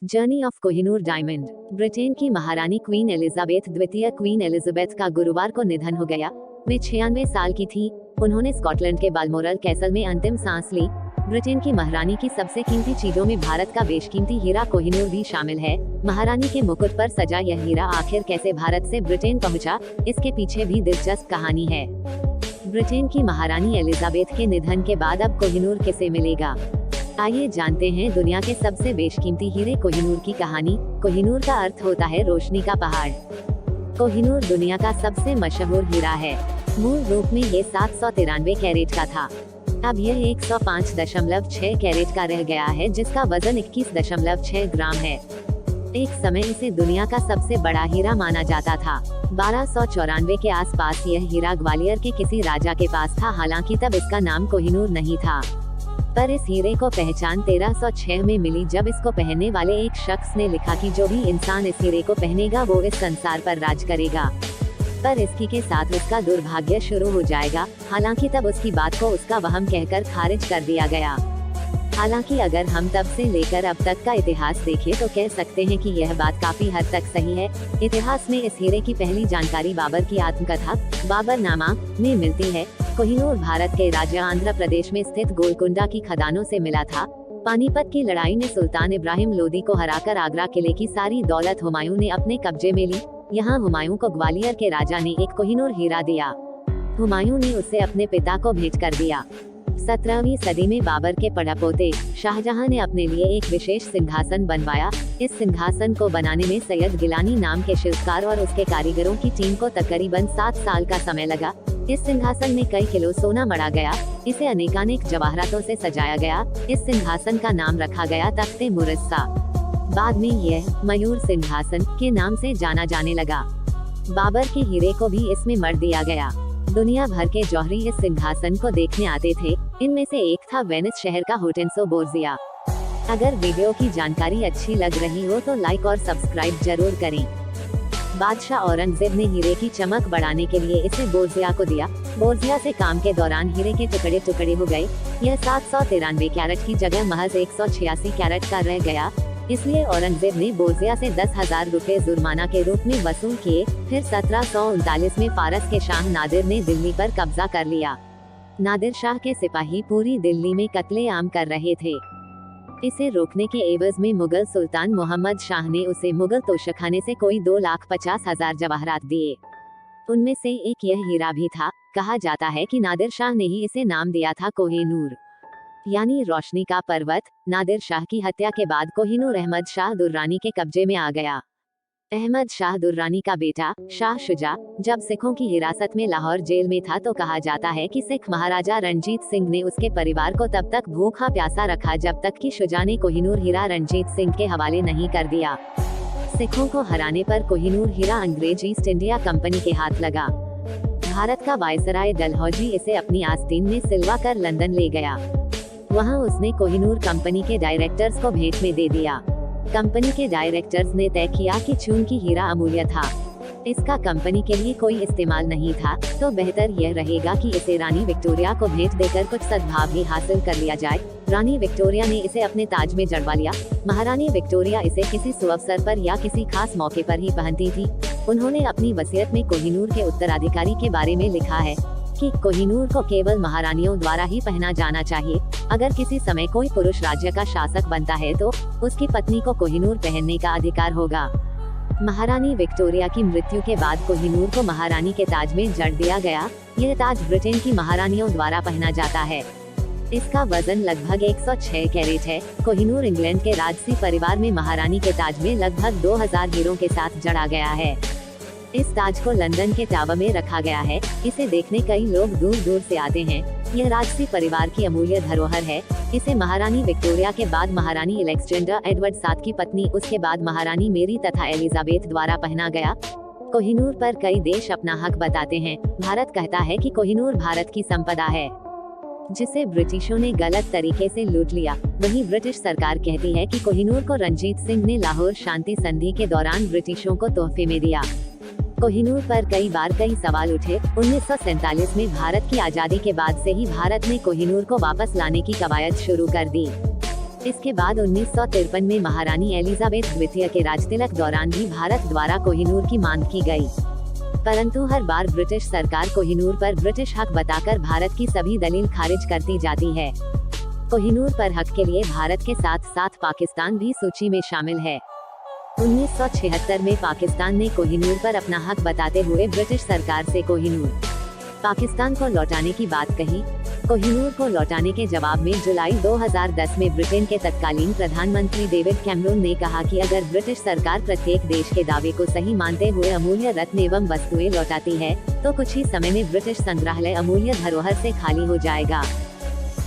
Journey of Kohinoor diamond. Britain की महारानी queen Elizabeth द्वितीय क्वीन एलिजाबेथ का गुरुवार को निधन हो गया। वे 96 साल की थी। उन्होंने स्कॉटलैंड के बालमोरल कैसल में अंतिम सांस ली। ब्रिटेन की महारानी की सबसे कीमती चीजों में भारत का बेशकीमती हीरा कोहिनूर भी शामिल है। महारानी के मुकुट पर सजा यह हीरा आखिर कैसे भारत से ब्रिटेन पहुंचा, इसके पीछे भी दिलचस्प कहानी है। ब्रिटेन की महारानी एलिजाबेथ के निधन के बाद अब कोहिनूर किसे मिलेगा? आइए जानते हैं दुनिया के सबसे बेशकीमती हीरे कोहिनूर की कहानी। कोहिनूर का अर्थ होता है रोशनी का पहाड़। कोहिनूर दुनिया का सबसे मशहूर हीरा है। मूल रूप में ये 793 कैरेट का था। अब यह 105.6 कैरेट का रह गया है, जिसका वजन 21.6 ग्राम है। एक समय इसे दुनिया का सबसे बड़ा हीरा माना जाता था। 1294 के आसपास यह हीरा ग्वालियर के किसी राजा के पास था। हालांकि तब इसका नाम कोहिनूर नहीं था, पर इस हीरे को पहचान 1306 में मिली, जब इसको पहनने वाले एक शख्स ने लिखा कि जो भी इंसान इस हीरे को पहनेगा वो इस संसार पर राज करेगा, पर इसकी के साथ उसका दुर्भाग्य शुरू हो जाएगा। हालांकि तब उसकी बात को उसका वहम कहकर खारिज कर दिया गया। हालांकि अगर हम तब से लेकर अब तक का इतिहास देखें तो कह सकते हैं कि यह बात काफी हद तक सही है। इतिहास में इस हीरे की पहली जानकारी बाबर की आत्मकथा बाबरनामा में मिलती है। कोहिनूर भारत के राज्य आंध्र प्रदेश में स्थित गोलकुंडा की खदानों से मिला था। पानीपत की लड़ाई में सुल्तान इब्राहिम लोदी को हराकर आगरा किले की सारी दौलत हुमायूं ने अपने कब्जे में ली। यहाँ हुमायूं को ग्वालियर के राजा ने एक कोहिनूर हीरा दिया। हुमायूं ने उसे अपने पिता को भेंट कर दिया। 17वीं सदी में बाबर के पड़पोते शाहजहां ने अपने लिए एक विशेष सिंहासन बनवाया। इस सिंहासन को बनाने में सैयद गिलानी नाम के शिल्पकार और उसके कारीगरों की टीम को तकरीबन 7 साल का समय लगा। इस सिंहासन में कई किलो सोना मढ़ा गया। इसे अनेकानेक जवाहरातों से सजाया गया। इस सिंहासन का नाम रखा गया तख्ते मुरस्सा। बाद में यह मयूर सिंहासन के नाम से जाना जाने लगा। बाबर के हीरे को भी इसमें मढ़ दिया गया। दुनिया भर के जौहरी इस सिंहासन को देखने आते थे। इनमें से एक था वेनिस शहर का होटेंसो बोर्जिया। अगर वीडियो की जानकारी अच्छी लग रही हो तो लाइक और सब्सक्राइब जरूर करें। बादशाह औरंगजेब ने हीरे की चमक बढ़ाने के लिए इसे बोर्जिया को दिया। बोर्जिया से काम के दौरान हीरे के टुकड़े टुकड़े हो गए। यह 793 कैरेट की जगह महज 186 कैरेट का रह गया। इसलिए औरंगजेब ने बोर्जिया से 10,000 रुपए जुर्माना के रूप में वसूल किए। फिर 1739 में फारस के शाह नादिर ने दिल्ली पर कब्जा कर लिया। नादिर शाह के सिपाही पूरी दिल्ली में कत्लेआम कर रहे थे। इसे रोकने के एवज में मुगल सुल्तान मोहम्मद शाह ने उसे मुगल तोशखाने से कोई 2,50,000 जवाहरात दिए। उनमें से एक यह हीरा भी था। कहा जाता है कि नादिर शाह ने ही इसे नाम दिया था कोहिनूर, यानी रोशनी का पर्वत। नादिर शाह की हत्या के बाद कोहिनूर अहमद शाह दुर्रानी के कब्जे में आ गया। अहमद शाह दुर्रानी का बेटा शाह शुजा जब सिखों की हिरासत में लाहौर जेल में था तो कहा जाता है कि सिख महाराजा रणजीत सिंह ने उसके परिवार को तब तक भूखा प्यासा रखा जब तक कि शुजा ने कोहिनूर हीरा रणजीत सिंह के हवाले नहीं कर दिया। सिखों को हराने पर कोहिनूर हीरा अंग्रेज ईस्ट इंडिया कंपनी के हाथ लगा। भारत का वायसराय डलहौजी इसे अपनी आस्तीन में सिलवा कर लंदन ले गया। वहाँ उसने कोहिनूर कंपनी के डायरेक्टर्स को भेंट में दे दिया। कंपनी के डायरेक्टर्स ने तय किया कि चूंकि हीरा अमूल्य था, इसका कंपनी के लिए कोई इस्तेमाल नहीं था, तो बेहतर यह रहेगा कि इसे रानी विक्टोरिया को भेंट देकर कुछ सद्भाव ही हासिल कर लिया जाए। रानी विक्टोरिया ने इसे अपने ताज में जड़वा लिया। महारानी विक्टोरिया इसे किसी सुअवसर पर या किसी खास मौके पर ही पहनती थी। उन्होंने अपनी वसीयत में कोहिनूर के उत्तराधिकारी के बारे में लिखा है कि कोहिनूर को केवल महारानियों द्वारा ही पहना जाना चाहिए। अगर किसी समय कोई पुरुष राज्य का शासक बनता है तो उसकी पत्नी को कोहिनूर पहनने का अधिकार होगा। महारानी विक्टोरिया की मृत्यु के बाद कोहिनूर को महारानी के ताज में जड़ दिया गया। यह ताज ब्रिटेन की महारानियों द्वारा पहना जाता है। इसका वजन लगभग 106 कैरेट है। कोहिनूर इंग्लैंड के राजसी परिवार में महारानी के ताज में लगभग 2000 हीरों के साथ जड़ा गया है। इस ताज को लंदन के टावर में रखा गया है। इसे देखने कई लोग दूर दूर से आते हैं। यह राजसी परिवार की अमूल्य धरोहर है। इसे महारानी विक्टोरिया के बाद महारानी अलेक्जेंडर एडवर्ड साथ की पत्नी, उसके बाद महारानी मेरी तथा एलिजाबेथ द्वारा पहना गया। कोहिनूर पर कई देश अपना हक बताते हैं। भारत कहता है कि कोहिनूर भारत की संपदा है, जिसे ब्रिटिशों ने गलत तरीके से लूट लिया। वहीं ब्रिटिश सरकार कहती है कि कोहिनूर को रणजीत सिंह ने लाहौर शांति संधि के दौरान ब्रिटिशों को तोहफे में दिया। कोहिनूर पर कई बार कई सवाल उठे। 1947 में भारत की आजादी के बाद से ही भारत ने कोहिनूर को वापस लाने की कवायद शुरू कर दी। इसके बाद 1953 में महारानी एलिजाबेथ द्वितीय के राजतिलक दौरान भी भारत द्वारा कोहिनूर की मांग की गई, परंतु हर बार ब्रिटिश सरकार कोहिनूर पर ब्रिटिश हक बताकर भारत की सभी दलील खारिज करती जाती है। कोहिनूर पर हक के लिए भारत के साथ साथ पाकिस्तान भी सूची में शामिल है। 1976 में पाकिस्तान ने कोहिनूर पर अपना हक बताते हुए ब्रिटिश सरकार से कोहिनूर पाकिस्तान को लौटाने की बात कही। कोहिनूर को लौटाने के जवाब में जुलाई 2010 में ब्रिटेन के तत्कालीन प्रधानमंत्री डेविड कैमरून ने कहा कि अगर ब्रिटिश सरकार प्रत्येक देश के दावे को सही मानते हुए अमूल्य रत्न एवं वस्तुएं लौटाती है, तो कुछ ही समय में ब्रिटिश संग्रहालय अमूल्य धरोहर से खाली हो जाएगा।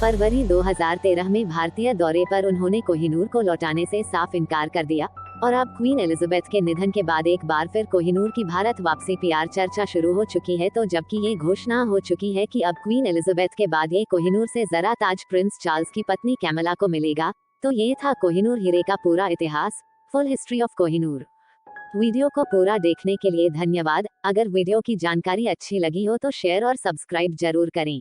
फरवरी 2013 में भारतीय दौरे पर उन्होंने कोहिनूर को लौटाने से साफ इनकार कर दिया और अब क्वीन एलिजाबेथ के निधन के बाद एक बार फिर कोहिनूर की भारत वापसी पीआर चर्चा शुरू हो चुकी है। तो जबकि ये घोषणा हो चुकी है कि अब क्वीन एलिजाबेथ के बाद ये कोहिनूर से जरा ताज प्रिंस चार्ल्स की पत्नी कैमला को मिलेगा। तो ये था कोहिनूर हीरे का पूरा इतिहास, full history of Kohinoor. Video को पूरा देखने के लिए धन्यवाद। अगर वीडियो की जानकारी अच्छी लगी हो तो शेयर और सब्सक्राइब जरूर करें।